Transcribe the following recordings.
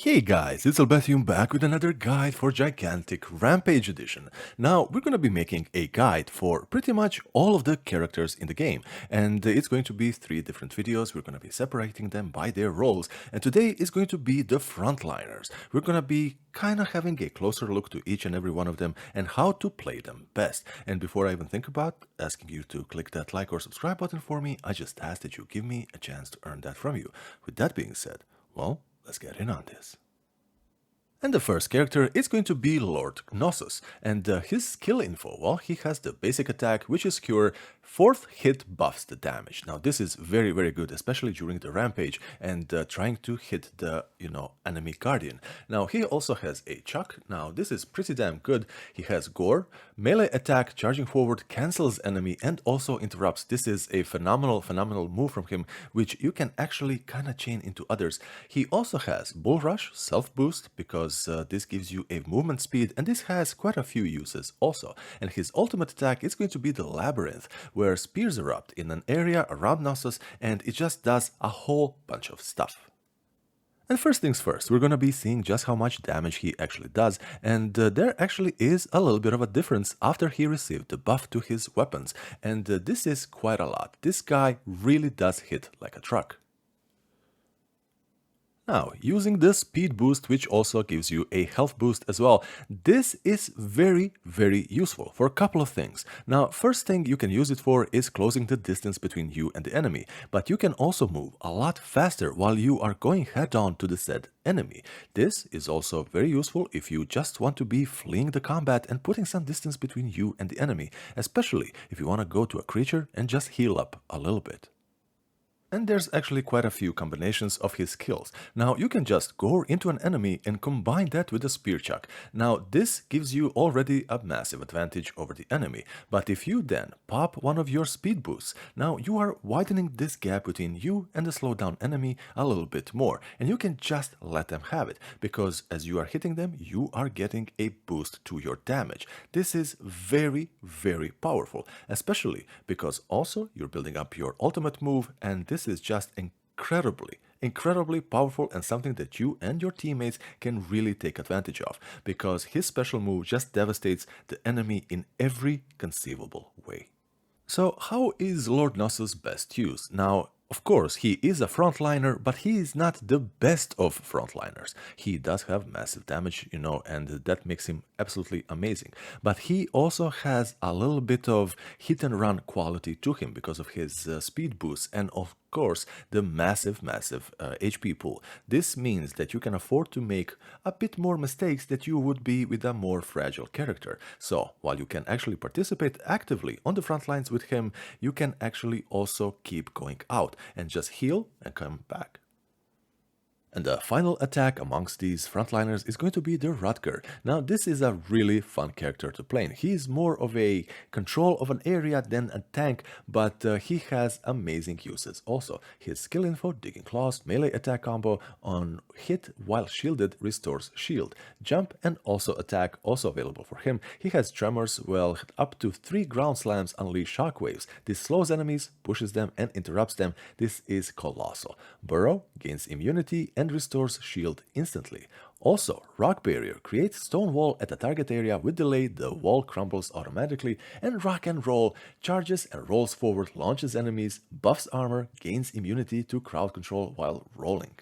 Hey guys, it's Albathium back with another guide for Gigantic Rampage Edition. Now, we're going to be making a guide for pretty much all of the characters in the game, and it's going to be 3 different videos. We're going to be separating them by their roles, and today is going to be the frontliners. We're going to be kind of having a closer look to each and every one of them and how to play them best. And before I even think about asking you to click that like or subscribe button for me, I just ask that you give me a chance to earn that from you. With that being said, well, let's get in on this. And the first character is going to be Lord Knossos, and his skill info, well, he has the basic attack, which is Cure, 4th hit buffs the damage. Now this is very good, especially during the rampage and trying to hit the, enemy guardian. Now he also has a chuck. Now this is pretty damn good. He has Gore, melee attack, charging forward, cancels enemy and also interrupts. This is a phenomenal move from him, which you can actually kind of chain into others. He also has Bull Rush, self boost, because this gives you a movement speed, and this has quite a few uses also. And his ultimate attack is going to be the Labyrinth, where spears erupt in an area around Knossos, and it just does a whole bunch of stuff. And first things first, we're going to be seeing just how much damage he actually does, and there actually is a little bit of a difference after he received the buff to his weapons, and this is quite a lot. This guy really does hit like a truck. Now, using the speed boost, which also gives you a health boost as well, this is very useful for a couple of things. Now, first thing you can use it for is closing the distance between you and the enemy, but you can also move a lot faster while you are going head-on to the said enemy. This is also very useful if you just want to be fleeing the combat and putting some distance between you and the enemy, especially if you want to go to a creature and just heal up a little bit. And there's actually quite a few combinations of his skills. Now you can just go into an enemy and combine that with a spear chuck. Now this gives you already a massive advantage over the enemy, but if you then pop one of your speed boosts, now you are widening this gap between you and the slowdown enemy a little bit more, and you can just let them have it, because as you are hitting them, you are getting a boost to your damage. This is very powerful, especially because also you're building up your ultimate move, and this is just incredibly powerful and something that you and your teammates can really take advantage of, because his special move just devastates the enemy in every conceivable way. So how is Lord Knossos best used? Now, of course, he is a frontliner, but he is not the best of frontliners. He does have massive damage, and that makes him absolutely amazing. But he also has a little bit of hit and run quality to him because of his speed boost and of course the massive HP pool. This means that you can afford to make a bit more mistakes that you would be with a more fragile character. So while you can actually participate actively on the front lines with him, you can actually also keep going out and just heal and come back. And the final attack amongst these frontliners is going to be the Rutger. Now this is a really fun character to play. He is more of a control of an area than a tank, but he has amazing uses also. His skill info, Digging Claws, melee attack combo on hit while shielded restores shield. Jump and also attack also available for him. He has tremors, well, up to 3 ground slams unleash shockwaves. This slows enemies, pushes them and interrupts them. This is colossal. Burrow gains immunity and restores shield instantly. Also, Rock Barrier creates stone wall at the target area with delay. The wall crumbles automatically, and Rock and Roll charges and rolls forward, launches enemies, buffs armor, gains immunity to crowd control while rolling.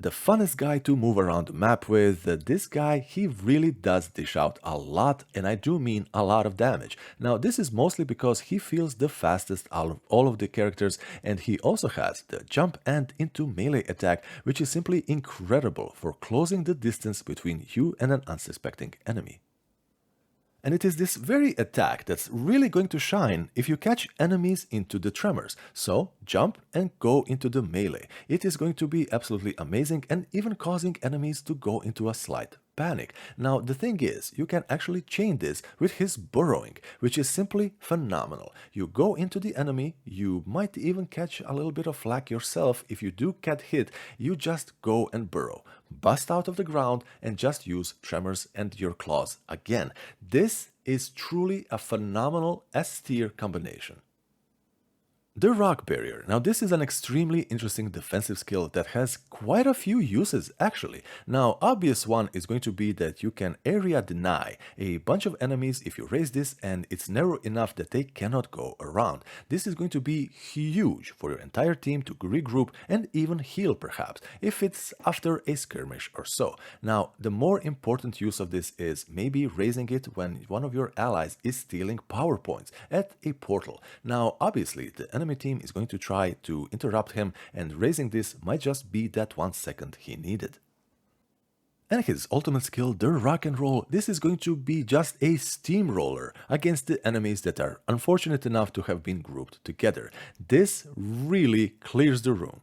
The funnest guy to move around the map with, this guy, he really does dish out a lot, and I do mean a lot of damage. Now this is mostly because he feels the fastest out of all of the characters, and he also has the jump and into melee attack, which is simply incredible for closing the distance between you and an unsuspecting enemy. And it is this very attack that's really going to shine if you catch enemies into the tremors. So jump and go into the melee. It is going to be absolutely amazing and even causing enemies to go into a slight panic. Now the thing is, you can actually chain this with his burrowing, which is simply phenomenal. You go into the enemy, you might even catch a little bit of flak yourself. If you do get hit, you just go and burrow, bust out of the ground and just use tremors and your claws again. This is truly a phenomenal S tier combination. The Rock Barrier. Now this is an extremely interesting defensive skill that has quite a few uses actually. Now obvious one is going to be that you can area deny a bunch of enemies if you raise this and it's narrow enough that they cannot go around. This is going to be huge for your entire team to regroup and even heal perhaps if it's after a skirmish or so. Now the more important use of this is maybe raising it when one of your allies is stealing power points at a portal. Now obviously the enemy team is going to try to interrupt him and raising this might just be that 1 second he needed. And his ultimate skill, the rock and roll, this is going to be just a steamroller against the enemies that are unfortunate enough to have been grouped together. This really clears the room.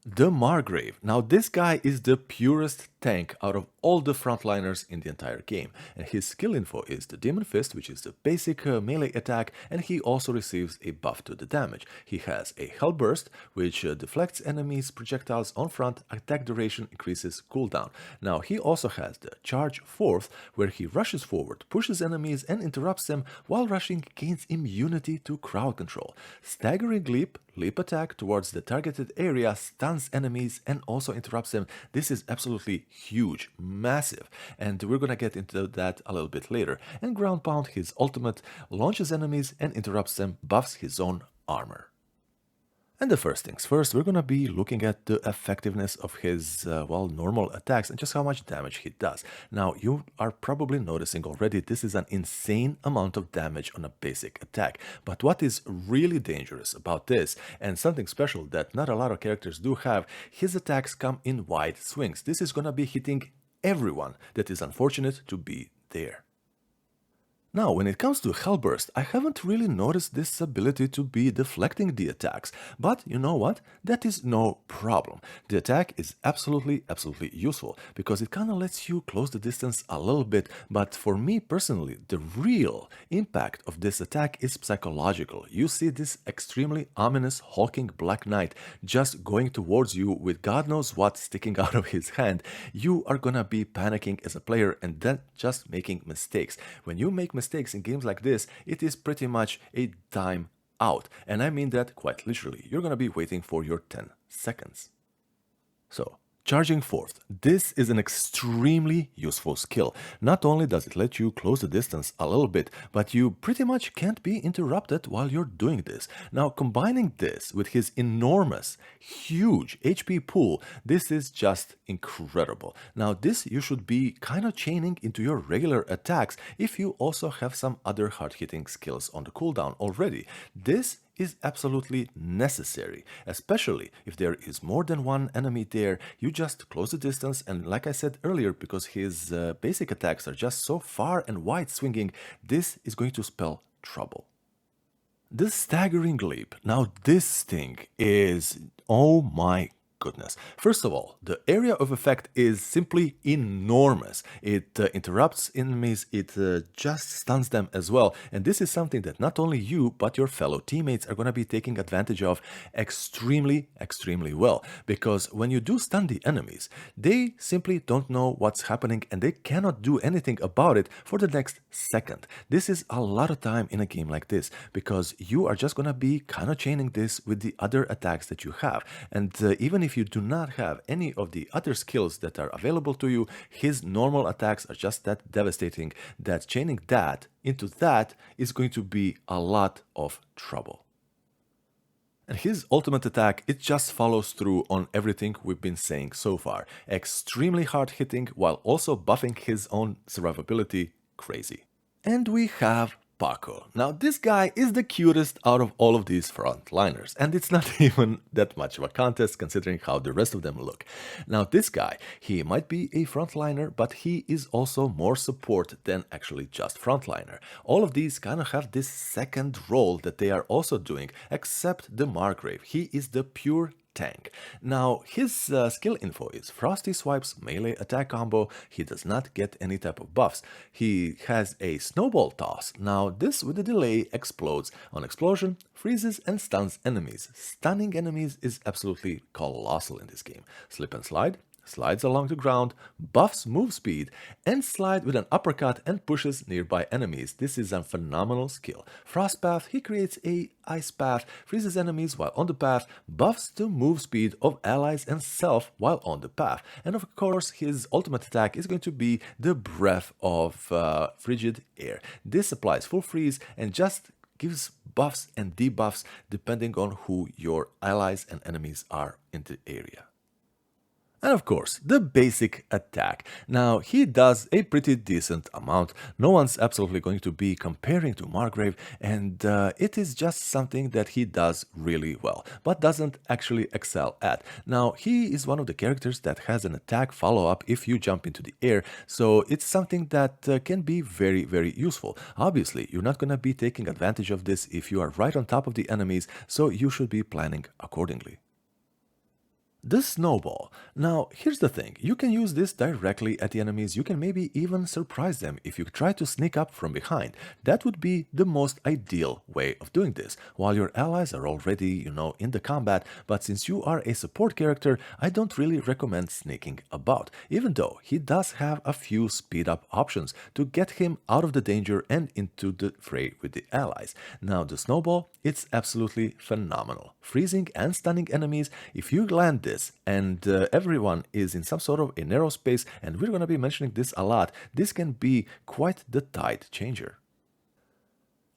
The Margrave. Now this guy is the purest tank out of all the frontliners in the entire game, and his skill info is the Demon Fist, which is the basic melee attack, and he also receives a buff to the damage. He has a Hell Burst, which deflects enemies' projectiles on front, attack duration increases cooldown. Now he also has the Charge Forth, where he rushes forward, pushes enemies and interrupts them, while rushing gains immunity to crowd control. Staggering Leap, leap attack towards the targeted area, stuns enemies and also interrupts them. This is absolutely huge, massive, and we're gonna get into that a little bit later. And Ground Pound, his ultimate, launches enemies and interrupts them, buffs his own armor. And the first things first, we're gonna be looking at the effectiveness of his, normal attacks and just how much damage he does. Now, you are probably noticing already this is an insane amount of damage on a basic attack. But what is really dangerous about this, and something special that not a lot of characters do have, his attacks come in wide swings. This is gonna be hitting everyone that is unfortunate to be there. Now, when it comes to Hellburst, I haven't really noticed this ability to be deflecting the attacks, but you know what? That is no problem. The attack is absolutely useful, because it kinda lets you close the distance a little bit, but for me personally, the real impact of this attack is psychological. You see this extremely ominous hulking Black Knight just going towards you with God knows what sticking out of his hand. You are gonna be panicking as a player and then just making mistakes. When you make mistakes in games like this, it is pretty much a time out. And I mean that quite literally. You're gonna be waiting for your 10 seconds. So, Charging Forth. This is an extremely useful skill. Not only does it let you close the distance a little bit, but you pretty much can't be interrupted while you're doing this. Now, combining this with his enormous, huge HP pool, this is just incredible. Now, this you should be kind of chaining into your regular attacks if you also have some other hard-hitting skills on the cooldown already. This is absolutely necessary, especially if there is more than one enemy there. You just close the distance, and like I said earlier, because his basic attacks are just so far and wide swinging, this is going to spell trouble. The Staggering Leap. Now this thing is, oh my goodness. First of all, the area of effect is simply enormous. It interrupts enemies, it just stuns them as well. And this is something that not only you, but your fellow teammates are going to be taking advantage of extremely well. Because when you do stun the enemies, they simply don't know what's happening and they cannot do anything about it for the next second. This is a lot of time in a game like this, because you are just going to be kind of chaining this with the other attacks that you have. And even if you do not have any of the other skills that are available to you, his normal attacks are just that devastating that chaining that into that is going to be a lot of trouble. And his ultimate attack, it just follows through on everything we've been saying so far. Extremely hard hitting while also buffing his own survivability crazy. And we have Pakko. Now this guy is the cutest out of all of these frontliners, and it's not even that much of a contest considering how the rest of them look. Now this guy, he might be a frontliner, but he is also more support than actually just frontliner. All of these kind of have this second role that they are also doing, except the Margrave. He is the pure tank. Now his skill info is Frosty Swipe's melee attack combo. He does not get any type of buffs. He has a snowball toss. Now this with a delay explodes on explosion, freezes and stuns enemies. Stunning enemies is absolutely colossal in this game. Slip and slide, slides along the ground, buffs move speed, and slide with an uppercut and pushes nearby enemies. This is a phenomenal skill. Frost Path, he creates a ice path, freezes enemies while on the path, buffs the move speed of allies and self while on the path. And of course, his ultimate attack is going to be the breath of frigid air. This applies full freeze and just gives buffs and debuffs depending on who your allies and enemies are in the area. And of course, the basic attack. Now, he does a pretty decent amount. No one's absolutely going to be comparing to Margrave, and it is just something that he does really well, but doesn't actually excel at. Now, he is one of the characters that has an attack follow-up if you jump into the air, so it's something that can be very, very useful. Obviously, you're not going to be taking advantage of this if you are right on top of the enemies, so you should be planning accordingly. The snowball. Now, here's the thing, you can use this directly at the enemies, you can maybe even surprise them if you try to sneak up from behind. That would be the most ideal way of doing this, while your allies are already, in the combat, but since you are a support character, I don't really recommend sneaking about, even though he does have a few speed up options to get him out of the danger and into the fray with the allies. Now, the snowball, it's absolutely phenomenal. Freezing and stunning enemies, if you land this and everyone is in some sort of a narrow space, and we're going to be mentioning this a lot, this can be quite the tide changer.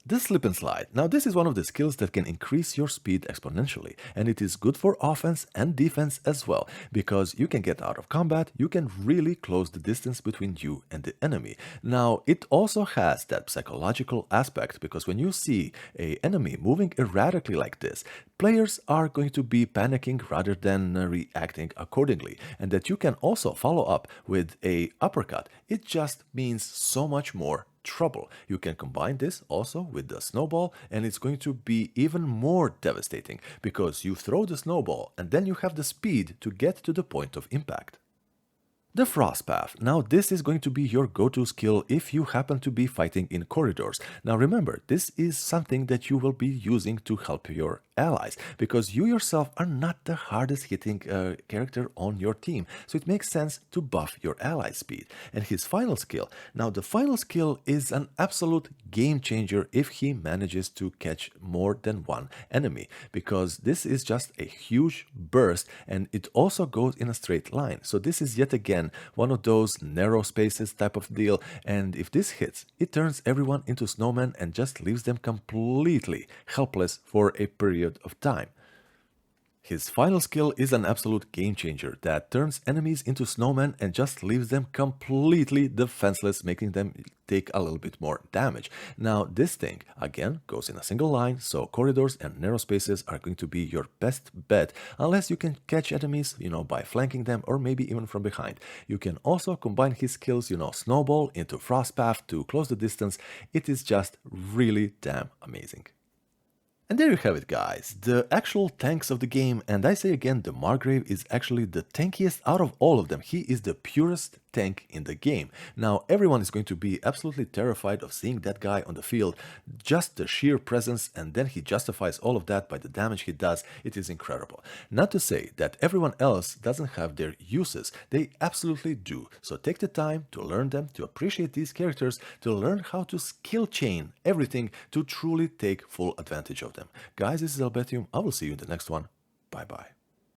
The slip and slide. Now, this is one of the skills that can increase your speed exponentially, and it is good for offense and defense as well, because you can get out of combat, you can really close the distance between you and the enemy. Now, it also has that psychological aspect, because when you see an enemy moving erratically like this, players are going to be panicking rather than reacting accordingly, and that you can also follow up with a uppercut. It just means so much more trouble. You can combine this also with the snowball, and it's going to be even more devastating because you throw the snowball and then you have the speed to get to the point of impact. The Frost Path. Now, this is going to be your go-to skill if you happen to be fighting in corridors. Now, remember, this is something that you will be using to help your allies, because you yourself are not the hardest hitting character on your team, so it makes sense to buff your ally speed. And his final skill. Now, the final skill is an absolute game changer if he manages to catch more than one enemy, because this is just a huge burst and it also goes in a straight line. So this is yet again one of those narrow spaces type of deal, and if this hits, it turns everyone into snowmen and just leaves them completely helpless for a period of time. His final skill is an absolute game changer that turns enemies into snowmen and just leaves them completely defenseless, making them take a little bit more damage. Now, this thing, again, goes in a single line, so corridors and narrow spaces are going to be your best bet, unless you can catch enemies, by flanking them or maybe even from behind. You can also combine his skills, snowball into frost path to close the distance. It is just really damn amazing. And there you have it, guys, the actual tanks of the game, and I say again, the Margrave is actually the tankiest out of all of them. He is the purest tank in the game. Now, everyone is going to be absolutely terrified of seeing that guy on the field, just the sheer presence, and then he justifies all of that by the damage he does. It is incredible. Not to say that everyone else doesn't have their uses, they absolutely do. So take the time to learn them, to appreciate these characters, to learn how to skill chain everything to truly take full advantage of them. Guys, this is Albetium. I will see you in the next one. Bye bye.